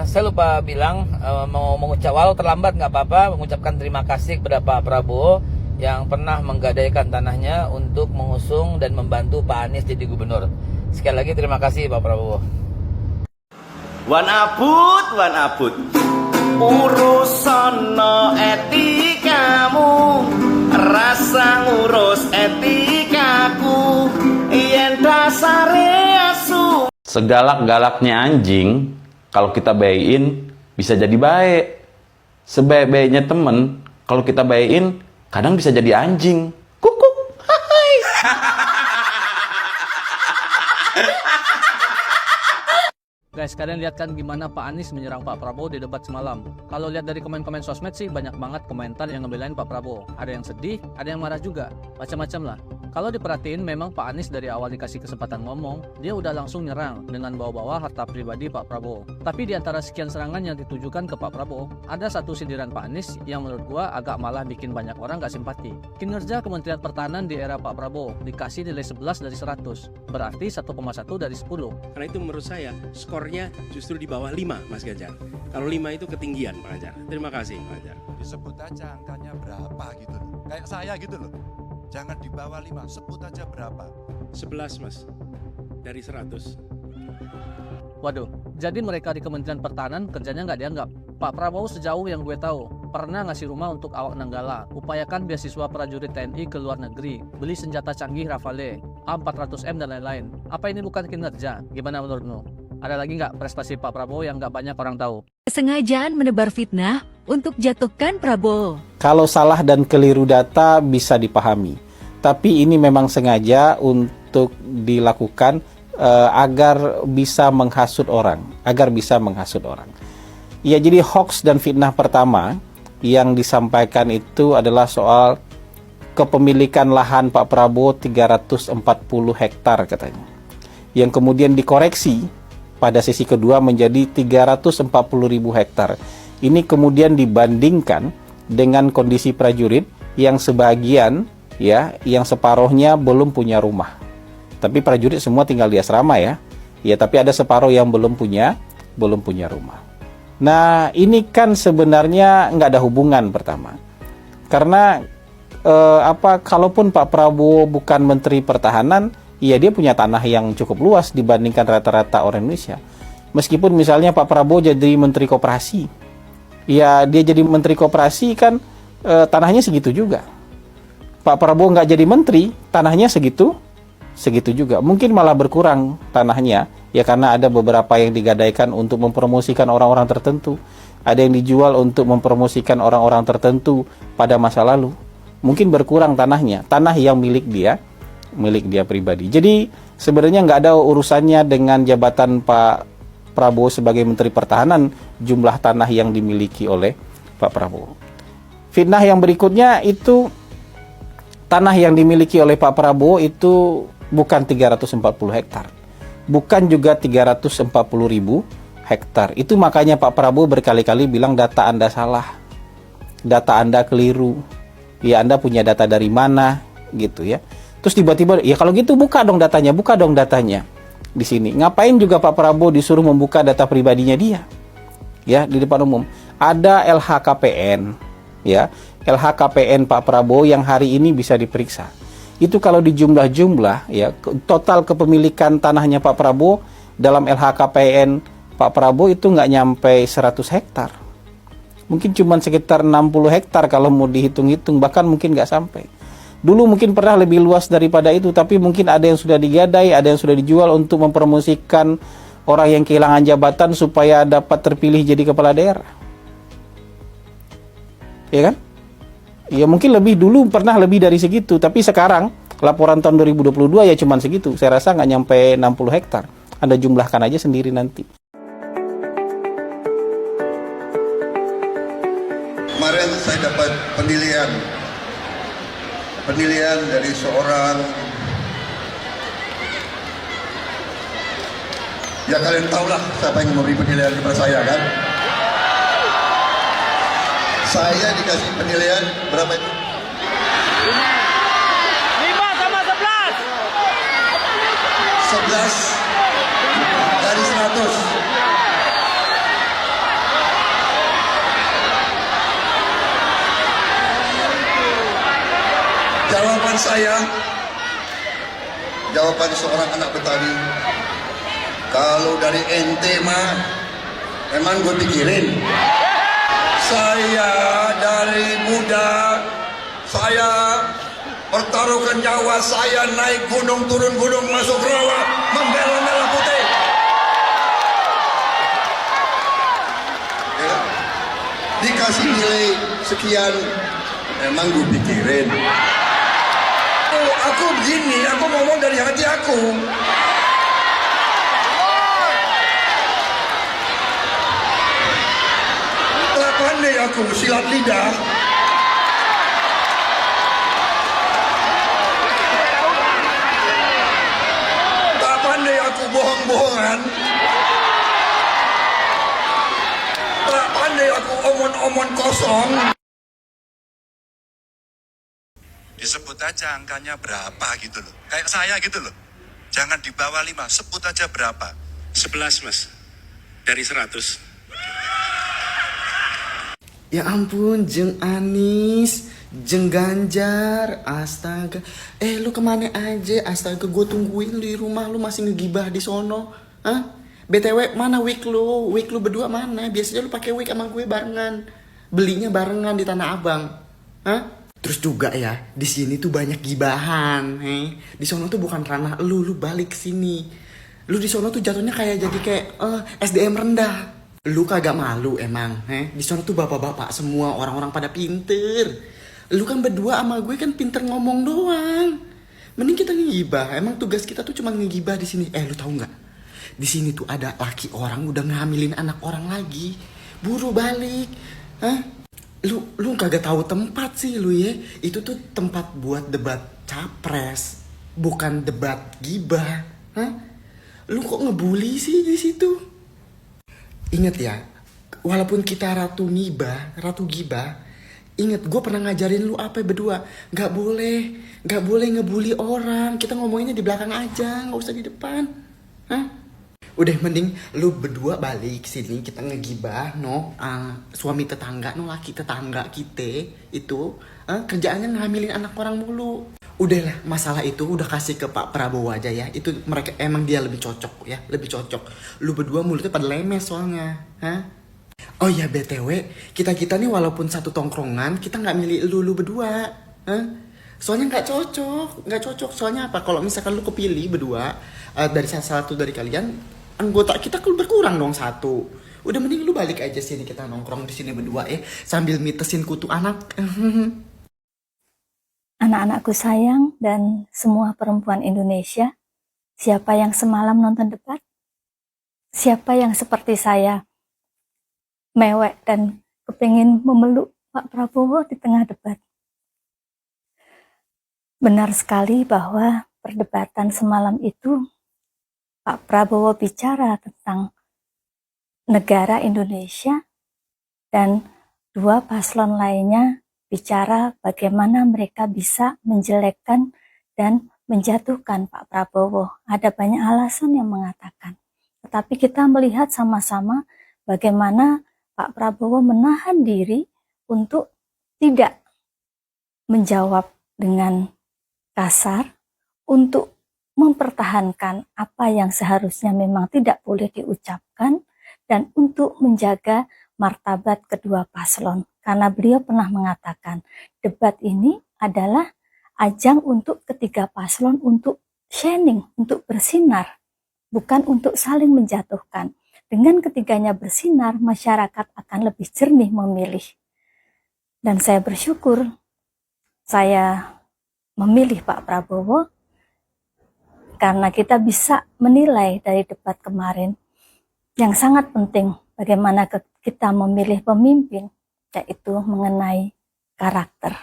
Saya lupa bilang, mau mengucap, walau terlambat nggak apa-apa, mengucapkan terima kasih kepada Pak Prabowo yang pernah menggadaikan tanahnya untuk mengusung dan membantu Pak Anies jadi gubernur. Sekali lagi terima kasih Pak Prabowo. Wan abut, urusan no etikamu, rasa ngurus etikaku, yen dasare asu. Segalak-galaknya anjing, kalau kita bayin bisa jadi baik. Sebaik-baiknya temen, kalau kita bayin kadang bisa jadi anjing. Kukuk, hai. Guys, kalian lihat kan gimana Pak Anies menyerang Pak Prabowo di debat semalam. Kalau lihat dari komen-komen sosmed sih banyak banget komentar yang ngebelain Pak Prabowo. Ada yang sedih, ada yang marah juga. Macam-macam lah. Kalau diperhatiin memang Pak Anies dari awal dikasih kesempatan ngomong, dia udah langsung nyerang dengan bawa-bawa harta pribadi Pak Prabowo. Tapi di antara sekian serangan yang ditujukan ke Pak Prabowo, ada satu sindiran Pak Anies yang menurut gua agak malah bikin banyak orang gak simpati. Kinerja Kementerian Pertahanan di era Pak Prabowo dikasih nilai 11 dari 100, berarti 1,1 dari 10. Karena itu menurut saya skornya justru di bawah 5, Mas Ganjar. Kalau 5 itu ketinggian, Pak Ganjar. Terima kasih, Pak Ganjar. Disebut aja angkanya berapa gitu loh. Kayak saya gitu loh. Jangan di bawah 5, sebut aja berapa. 11, Mas. Dari 100. Waduh, jadi mereka di Kementerian Pertahanan kerjanya nggak dianggap. Pak Prabowo sejauh yang gue tahu, pernah ngasih rumah untuk awak Nanggala, upayakan beasiswa prajurit TNI ke luar negeri, beli senjata canggih Rafale, A400M dan lain-lain. Apa ini bukan kinerja? Gimana menurutmu? Ada lagi nggak prestasi Pak Prabowo yang nggak banyak orang tahu? Kesengajaan menebar fitnah untuk jatuhkan Prabowo. Kalau salah dan keliru data bisa dipahami, tapi ini memang sengaja untuk dilakukan agar bisa menghasut orang, Ya, jadi hoax dan fitnah pertama yang disampaikan itu adalah soal kepemilikan lahan Pak Prabowo 340 hektar katanya, yang kemudian dikoreksi pada sesi kedua menjadi 340.000 hektar. Ini kemudian dibandingkan dengan kondisi prajurit yang sebagian, ya, yang separuhnya belum punya rumah. Tapi prajurit semua tinggal di asrama ya. Ya, tapi ada separuh yang belum punya rumah. Nah, ini kan sebenarnya nggak ada hubungan pertama. Karena kalaupun Pak Prabowo bukan Menteri Pertahanan, ya dia punya tanah yang cukup luas dibandingkan rata-rata orang Indonesia. Meskipun misalnya Pak Prabowo jadi Menteri Koperasi, ya dia jadi Menteri Koperasi kan tanahnya segitu juga. Pak Prabowo nggak jadi Menteri, tanahnya segitu juga. Mungkin malah berkurang tanahnya, ya karena ada beberapa yang digadaikan untuk mempromosikan orang-orang tertentu. Ada yang dijual untuk mempromosikan orang-orang tertentu pada masa lalu. Mungkin berkurang tanahnya, tanah yang milik dia pribadi. Jadi sebenarnya nggak ada urusannya dengan jabatan Pak Prabowo sebagai Menteri Pertahanan, jumlah tanah yang dimiliki oleh Pak Prabowo. Fitnah yang berikutnya itu tanah yang dimiliki oleh Pak Prabowo itu bukan 340 hektar, bukan juga 340.000 hektar. Itu makanya Pak Prabowo berkali-kali bilang data Anda salah, data Anda keliru, ya Anda punya data dari mana gitu ya. Terus tiba-tiba, ya kalau gitu buka dong datanya di sini. Ngapain juga Pak Prabowo disuruh membuka data pribadinya dia? Ya, di depan umum. Ada LHKPN, ya. LHKPN Pak Prabowo yang hari ini bisa diperiksa. Itu kalau dijumlah-jumlah, ya, total kepemilikan tanahnya Pak Prabowo dalam LHKPN Pak Prabowo itu nggak nyampe 100 hektar. Mungkin cuma sekitar 60 hektar kalau mau dihitung-hitung, bahkan mungkin nggak sampai. Dulu mungkin pernah lebih luas daripada itu, tapi mungkin ada yang sudah digadai, ada yang sudah dijual untuk mempromosikan orang yang kehilangan jabatan supaya dapat terpilih jadi kepala daerah. Ya kan? Ya mungkin dulu pernah lebih dari segitu, tapi sekarang laporan tahun 2022 ya cuma segitu. Saya rasa nggak nyampe 60 hektar. Anda jumlahkan aja sendiri nanti. Kemarin saya dapat penilaian dari seorang, ya kalian tahulah siapa yang memberi penilaian kepada saya kan. Saya dikasih penilaian berapa itu? 5 sama 11. 11 dari 100. saya? Jawaban seorang anak Betawi, kalau dari ente mah memang gue pikirin. Saya dari muda, saya pertaruhkan nyawa saya naik gunung, turun gunung, masuk rawa, membela merah putih. Ya, dikasih nilai sekian, memang gue pikirin. Aku begini, aku ngomong dari hati aku. Tak pandai aku silat lidah. Tak pandai aku bohong-bohongan. Tak pandai aku omon-omon kosong. Disebut aja angkanya berapa gitu loh. Kayak saya gitu loh. Jangan di bawah 5, sebut aja berapa. 11 mas, dari 100. Ya ampun, Jeng Anis, Jeng Ganjar, astaga. Lu kemana aja? Astaga, gue tungguin lu di rumah, lu masih ngegibah di sono. Hah? BTW, mana wig lu? Wig lu berdua mana? Biasanya lu pakai wig sama gue barengan. Belinya barengan di Tanah Abang. Hah? Terus juga ya, di sini tuh banyak gibahan, Di sono tuh bukan ranah lu balik sini. Lu di sono tuh jatuhnya jadi kayak SDM rendah. Lu kagak malu emang, Di sono tuh bapak-bapak semua, orang-orang pada pinter. Lu kan berdua sama gue kan pinter ngomong doang. Mending kita ngegibah. Emang tugas kita tuh cuma ngegibah di sini. Lu tahu nggak? Di sini tuh ada laki orang udah ngambilin anak orang lagi. Buru balik, Lu kagak tahu tempat sih lu ya. Itu tuh tempat buat debat capres, bukan debat gibah. Lu kok ngebully sih di situ? Ingat ya, walaupun kita ratu gibah, ingat gue pernah ngajarin lu apa berdua. Gak boleh ngebully orang. Kita ngomonginnya di belakang aja, gak usah di depan. Udah mending lu berdua balik sini, kita ngegibah suami tetangga, laki tetangga kita itu kerjaannya ngambilin anak orang mulu. Udahlah, masalah itu udah kasih ke Pak Prabowo aja ya. Itu mereka emang dia lebih cocok ya, lebih cocok. Lu berdua mulutnya pada lemes soalnya, Oh ya BTW, kita nih walaupun satu tongkrongan, kita nggak milih lu berdua, Soalnya nggak cocok. Soalnya apa? Kalau misalkan lu kepilih berdua dari salah satu dari kalian, anggota kita berkurang dong satu. Udah mending lu balik aja sini, kita nongkrong di sini berdua sambil mitesin kutu anak. Anak-anakku sayang dan semua perempuan Indonesia, siapa yang semalam nonton debat? Siapa yang seperti saya mewek dan kepingin memeluk Pak Prabowo di tengah debat? Benar sekali bahwa perdebatan semalam itu Pak Prabowo bicara tentang negara Indonesia dan dua paslon lainnya bicara bagaimana mereka bisa menjelekkan dan menjatuhkan Pak Prabowo. Ada banyak alasan yang mengatakan. Tetapi kita melihat sama-sama bagaimana Pak Prabowo menahan diri untuk tidak menjawab dengan kasar, untuk mempertahankan apa yang seharusnya memang tidak boleh diucapkan, dan untuk menjaga martabat kedua paslon. Karena beliau pernah mengatakan, debat ini adalah ajang untuk ketiga paslon untuk shining, untuk bersinar, bukan untuk saling menjatuhkan. Dengan ketiganya bersinar, masyarakat akan lebih jernih memilih. Dan saya bersyukur saya memilih Pak Prabowo, karena kita bisa menilai dari debat kemarin yang sangat penting bagaimana kita memilih pemimpin, yaitu mengenai karakter.